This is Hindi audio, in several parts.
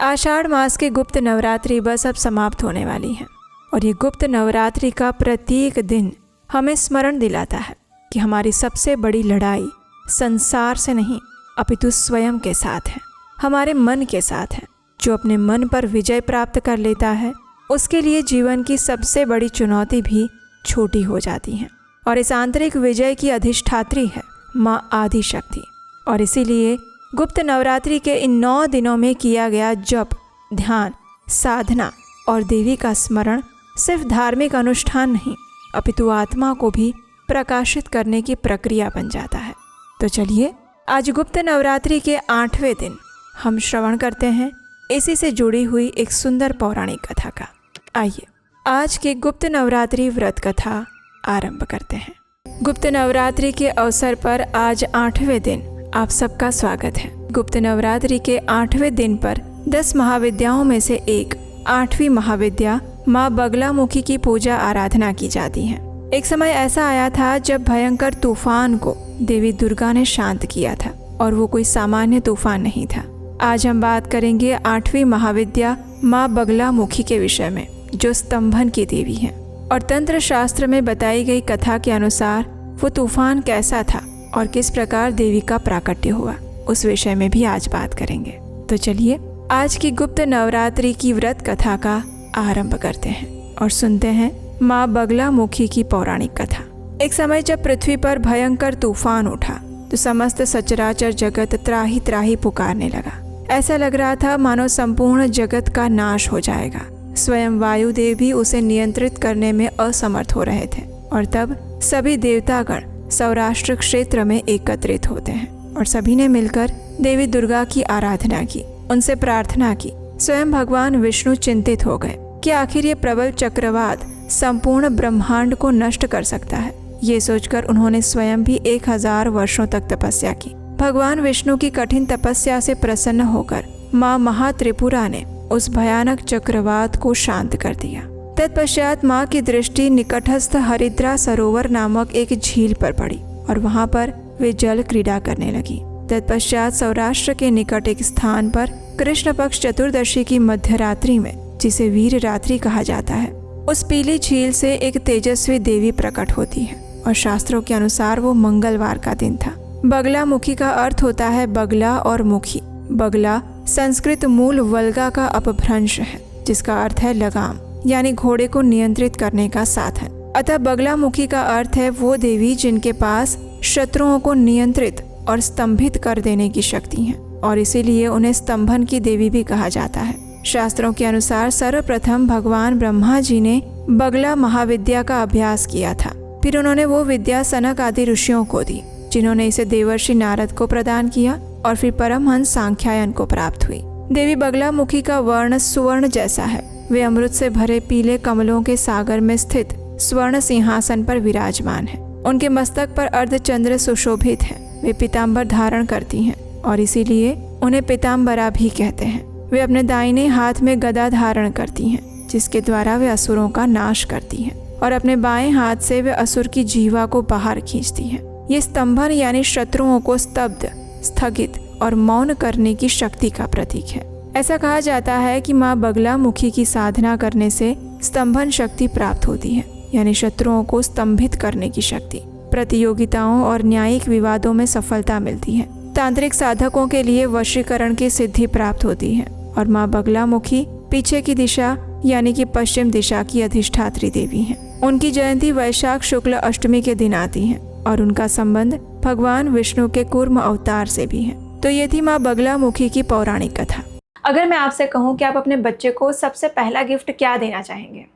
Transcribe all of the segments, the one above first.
आषाढ़ मास की गुप्त नवरात्रि बस अब समाप्त होने वाली है और ये गुप्त नवरात्रि का प्रत्येक दिन हमें स्मरण दिलाता है कि हमारी सबसे बड़ी लड़ाई संसार से नहीं अपितु स्वयं के साथ है, हमारे मन के साथ है। जो अपने मन पर विजय प्राप्त कर लेता है उसके लिए जीवन की सबसे बड़ी चुनौती भी छोटी हो जाती है और इस आंतरिक विजय की अधिष्ठात्री है माँ आदि शक्ति। और इसीलिए गुप्त नवरात्रि के इन 9 दिनों में किया गया जप, ध्यान, साधना और देवी का स्मरण सिर्फ धार्मिक अनुष्ठान नहीं अपितु आत्मा को भी प्रकाशित करने की प्रक्रिया बन जाता है। तो चलिए आज गुप्त नवरात्रि के 8वें दिन हम श्रवण करते हैं इसी से जुड़ी हुई एक सुंदर पौराणिक कथा का। आइए आज के गुप्त नवरात्रि व्रत कथा आरंभ करते हैं। गुप्त नवरात्रि के अवसर पर आज 8वें दिन आप सबका स्वागत है। गुप्त नवरात्रि के 8वें दिन पर 10 महाविद्याओं में से एक 8वीं महाविद्या माँ बगलामुखी की पूजा आराधना की जाती है। एक समय ऐसा आया था जब भयंकर तूफान को देवी दुर्गा ने शांत किया था और वो कोई सामान्य तूफान नहीं था। आज हम बात करेंगे 8वीं महाविद्या माँ बगलामुखी के विषय में, जो स्तंभन की देवी है। और तंत्र शास्त्र में बताई गई कथा के अनुसार वो तूफान कैसा था और किस प्रकार देवी का प्राकट्य हुआ, उस विषय में भी आज बात करेंगे। तो चलिए आज की गुप्त नवरात्रि की व्रत कथा का आरंभ करते हैं और सुनते हैं माँ बगलामुखी की पौराणिक कथा। एक समय जब पृथ्वी पर भयंकर तूफान उठा तो समस्त सचराचर जगत त्राही त्राही पुकारने लगा। ऐसा लग रहा था मानो संपूर्ण जगत का नाश हो जाएगा। स्वयं वायुदेव भी उसे नियंत्रित करने में असमर्थ हो रहे थे। और तब सभी देवतागण सौराष्ट्र क्षेत्र में एकत्रित होते हैं और सभी ने मिलकर देवी दुर्गा की आराधना की, उनसे प्रार्थना की। स्वयं भगवान विष्णु चिंतित हो गए कि आखिर ये प्रबल चक्रवात संपूर्ण ब्रह्मांड को नष्ट कर सकता है। ये सोचकर उन्होंने स्वयं भी 1000 वर्षों तक तपस्या की। भगवान विष्णु की कठिन तपस्या से प्रसन्न होकर माँ महात्रिपुरा ने उस भयानक चक्रवात को शांत कर दिया। तत्पश्चात माँ की दृष्टि निकटस्थ हरिद्रा सरोवर नामक एक झील पर पड़ी और वहाँ पर वे जल क्रीड़ा करने लगी। तत्पश्चात सौराष्ट्र के निकट एक स्थान पर कृष्ण पक्ष चतुर्दशी की मध्यरात्रि में, जिसे वीर रात्रि कहा जाता है, उस पीली झील से एक तेजस्वी देवी प्रकट होती है और शास्त्रों के अनुसार वो मंगलवार का दिन था। बगलामुखी का अर्थ होता है बगला और मुखी। बगला संस्कृत मूल वल्गा का अपभ्रंश है, जिसका अर्थ है लगाम, यानी घोड़े को नियंत्रित करने का साधन। अतः बगलामुखी का अर्थ है वो देवी जिनके पास शत्रुओं को नियंत्रित और स्तंभित कर देने की शक्ति है और इसीलिए उन्हें स्तंभन की देवी भी कहा जाता है। शास्त्रों के अनुसार सर्वप्रथम भगवान ब्रह्मा जी ने बगला महाविद्या का अभ्यास किया था। फिर उन्होंने वो विद्या सनक आदि ऋषियों को दी, जिन्होंने इसे देवर्षि नारद को प्रदान किया और फिर परमहंस सांख्यायन को प्राप्त हुई। देवी बगलामुखी का वर्ण सुवर्ण जैसा है। वे अमृत से भरे पीले कमलों के सागर में स्थित स्वर्ण सिंहासन पर विराजमान है। उनके मस्तक पर अर्धचंद्र सुशोभित है। वे पीताम्बर धारण करती हैं और इसीलिए उन्हें पीताम्बरा भी कहते हैं। वे अपने दाहिने हाथ में गदा धारण करती हैं, जिसके द्वारा वे असुरों का नाश करती हैं और अपने बाएं हाथ से वे असुर की जीवा को बाहर खींचती हैं। ये स्तंभन यानी शत्रुओं को स्तब्ध, स्थगित और मौन करने की शक्ति का प्रतीक है। ऐसा कहा जाता है कि माँ बगलामुखी की साधना करने से स्तंभन शक्ति प्राप्त होती है, यानी शत्रुओं को स्तंभित करने की शक्ति। प्रतियोगिताओं और न्यायिक विवादों में सफलता मिलती है। तांत्रिक साधकों के लिए वशीकरण की सिद्धि प्राप्त होती है और माँ बगलामुखी पीछे की दिशा यानी कि पश्चिम दिशा की अधिष्ठात्री देवी है। उनकी जयंती वैशाख शुक्ल अष्टमी के दिन आती है और उनका संबंध भगवान विष्णु के कूर्म अवतार से भी है। तो ये थी माँ बगलामुखी की पौराणिक कथा। अगर मैं आपसे कहूँ कि आप अपने बच्चे को सबसे पहला गिफ्ट क्या देना चाहेंगे?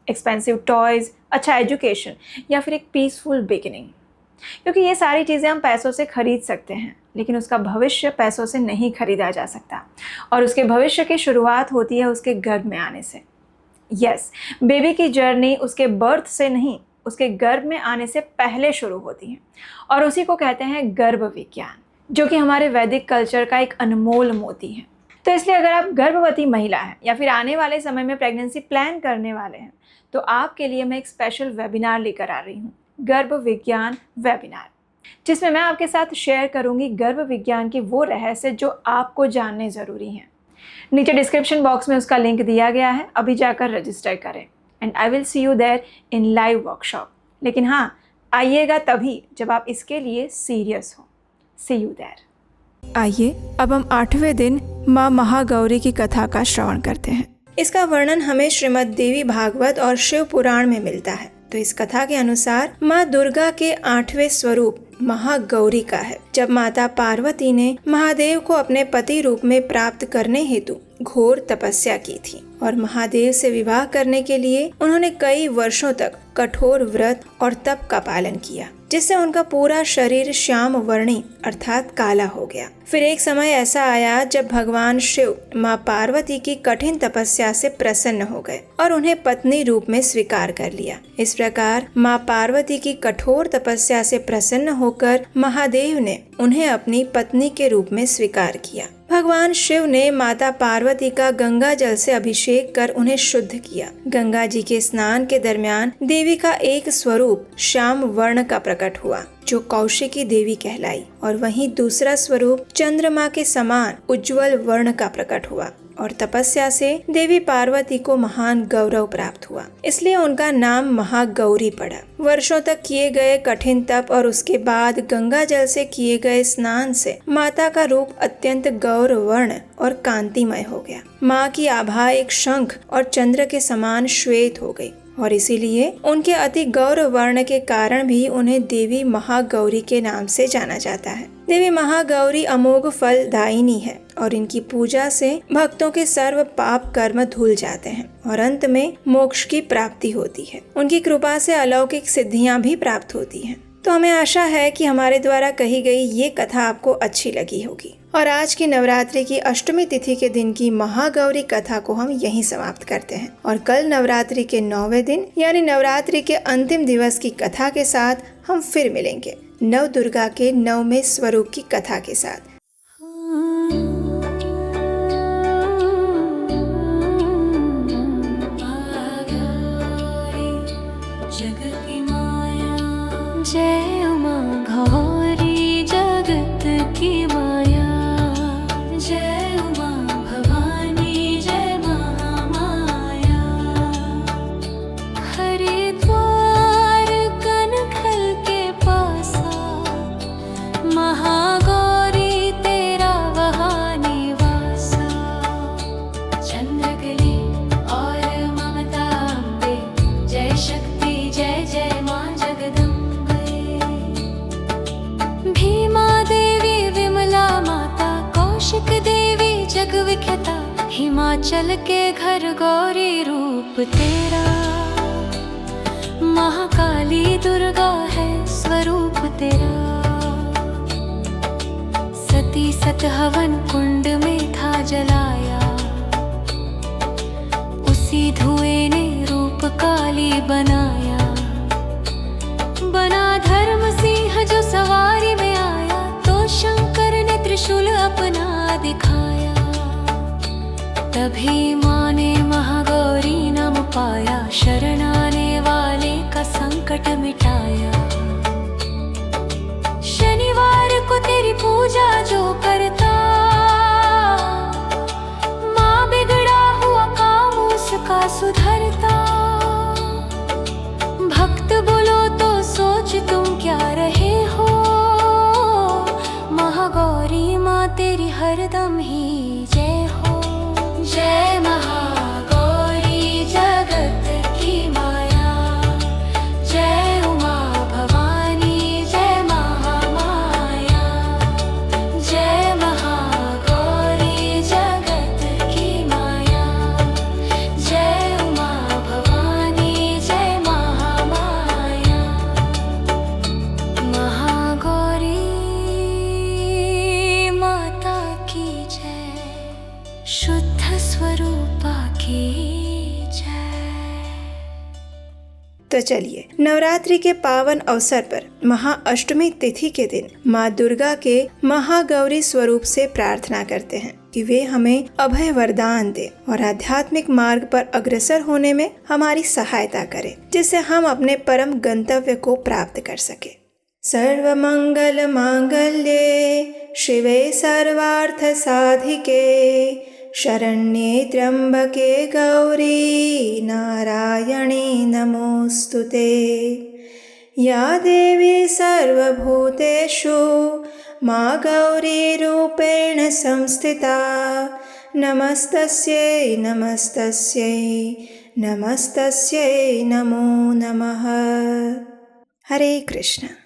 एक्सपेंसिव टॉयज़, अच्छा एजुकेशन या फिर एक पीसफुल बिगिनिंग? क्योंकि ये सारी चीज़ें हम पैसों से खरीद सकते हैं, लेकिन उसका भविष्य पैसों से नहीं खरीदा जा सकता और उसके भविष्य की शुरुआत होती है उसके गर्भ में आने से। यस, बेबी की जर्नी उसके बर्थ से नहीं, उसके गर्भ में आने से पहले शुरू होती है और उसी को कहते हैं गर्भ विज्ञान, जो कि हमारे वैदिक कल्चर का एक अनमोल मोती है। तो इसलिए अगर आप गर्भवती महिला हैं या फिर आने वाले समय में प्रेगनेंसी प्लान करने वाले हैं, तो आपके लिए मैं एक स्पेशल वेबिनार लेकर आ रही हूँ, गर्भ विज्ञान वेबिनार, जिसमें मैं आपके साथ शेयर करूँगी गर्भ विज्ञान के वो रहस्य जो आपको जानने ज़रूरी हैं। नीचे डिस्क्रिप्शन बॉक्स में उसका लिंक दिया गया है, अभी जाकर रजिस्टर करें and I will see you there in live workshop. लेकिन हाँ, आइएगा तभी जब आप इसके लिए सीरियस हो। सी यू देयर। आइए अब हम 8वें दिन माँ महागौरी की कथा का श्रवण करते हैं। इसका वर्णन हमें श्रीमद् देवी भागवत और शिव पुराण में मिलता है। तो इस कथा के अनुसार माँ दुर्गा के 8वें स्वरूप महागौरी का है। जब माता पार्वती ने महादेव को अपने पति रूप में प्राप्त करने हेतु घोर तपस्या की थी और महादेव से विवाह करने के लिए उन्होंने कई वर्षों तक कठोर व्रत और तप का पालन किया, जिससे उनका पूरा शरीर श्याम वर्णी अर्थात काला हो गया। फिर एक समय ऐसा आया जब भगवान शिव माँ पार्वती की कठिन तपस्या से प्रसन्न हो गए और उन्हें पत्नी रूप में स्वीकार कर लिया। इस प्रकार माँ पार्वती की कठोर तपस्या से प्रसन्न होकर महादेव ने उन्हें अपनी पत्नी के रूप में स्वीकार किया। भगवान शिव ने माता पार्वती का गंगा जल से अभिषेक कर उन्हें शुद्ध किया। गंगा जी के स्नान के दरमियान देवी का एक स्वरूप श्याम वर्ण का प्रकट हुआ, जो कौशिकी देवी कहलाई, और वहीं दूसरा स्वरूप चंद्रमा के समान उज्जवल वर्ण का प्रकट हुआ और तपस्या से देवी पार्वती को महान गौरव प्राप्त हुआ, इसलिए उनका नाम महागौरी पड़ा। वर्षों तक किए गए कठिन तप और उसके बाद गंगा जल से किए गए स्नान से माता का रूप अत्यंत गौर वर्ण और कांतिमय हो गया। माँ की आभा एक शंख और चंद्र के समान श्वेत हो गई और इसीलिए उनके अति गौर वर्ण के कारण भी उन्हें देवी महागौरी के नाम से जाना जाता है। देवी महागौरी अमोघ फलदायिनी है और इनकी पूजा से भक्तों के सर्व पाप कर्म धुल जाते हैं और अंत में मोक्ष की प्राप्ति होती है। उनकी कृपा से अलौकिक सिद्धियां भी प्राप्त होती हैं। तो हमें आशा है कि हमारे द्वारा कही गई ये कथा आपको अच्छी लगी होगी और आज की नवरात्रि की अष्टमी तिथि के दिन की महागौरी कथा को हम यहीं समाप्त करते हैं और कल नवरात्रि के 9वें दिन यानी नवरात्रि के अंतिम दिवस की कथा के साथ हम फिर मिलेंगे, नव दुर्गा के 9वें स्वरूप की कथा के साथ। जय उमा गौरी जगत की माया, जय उमा भवानी जय महामाया। हरिद्वार कनखल के पासा महागौरी तेरा वहाँ निवासा। चंद्रकली और ममता अम्बे, जय शक्ति जय जय माँ जगदम्बे। भीमा देवी विमला माता, कौशिक देवी जग विख्याता। हिमाचल के घर गौरी रूप तेरा, महाकाली दुर्गा है स्वरूप तेरा। सती सत हवन कुंड में था जलाया, उसी धुएं ने रूप काली बनाया। बना धर्म सिंह जो सवारी में आया, तो शंकर ने त्रिशूल अपना दिखाया। तभी माँ ने महागौरी नाम पाया, शरण आने वाले का संकट मिटाया। शनिवार को तेरी पूजा जो करता, माँ बिगड़ा हुआ काम उसका सुधरता। भक्त बोलो तो सोच तुम क्या रहे हो, महागौरी माँ तेरी हरदम ही जय हो। जय महागौरी जगत की माया, जय उमा भवानी जय महामाया। जय महागौरी जगत की माया, जय उमा भवानी जय महामाया। महागौरी माता की जय, शुद्ध स्वरूपा की जय। तो चलिए नवरात्रि के पावन अवसर पर महाअष्टमी तिथि के दिन माँ दुर्गा के महागौरी स्वरूप से प्रार्थना करते हैं कि वे हमें अभय वरदान दे और आध्यात्मिक मार्ग पर अग्रसर होने में हमारी सहायता करे, जिससे हम अपने परम गंतव्य को प्राप्त कर सके। सर्व मंगल मांगल्ये शिवे सर्वार्थ साधिके, शरण्ये त्र्यम्बके गौरी नारायणी नमोऽस्तुते। या देवी सर्वभूतेषु मा गौरीरूपेण संस्थिता नमस्तस्यै नमस्तस्यै नमस्तस्यै नमो नमः। हरे कृष्ण।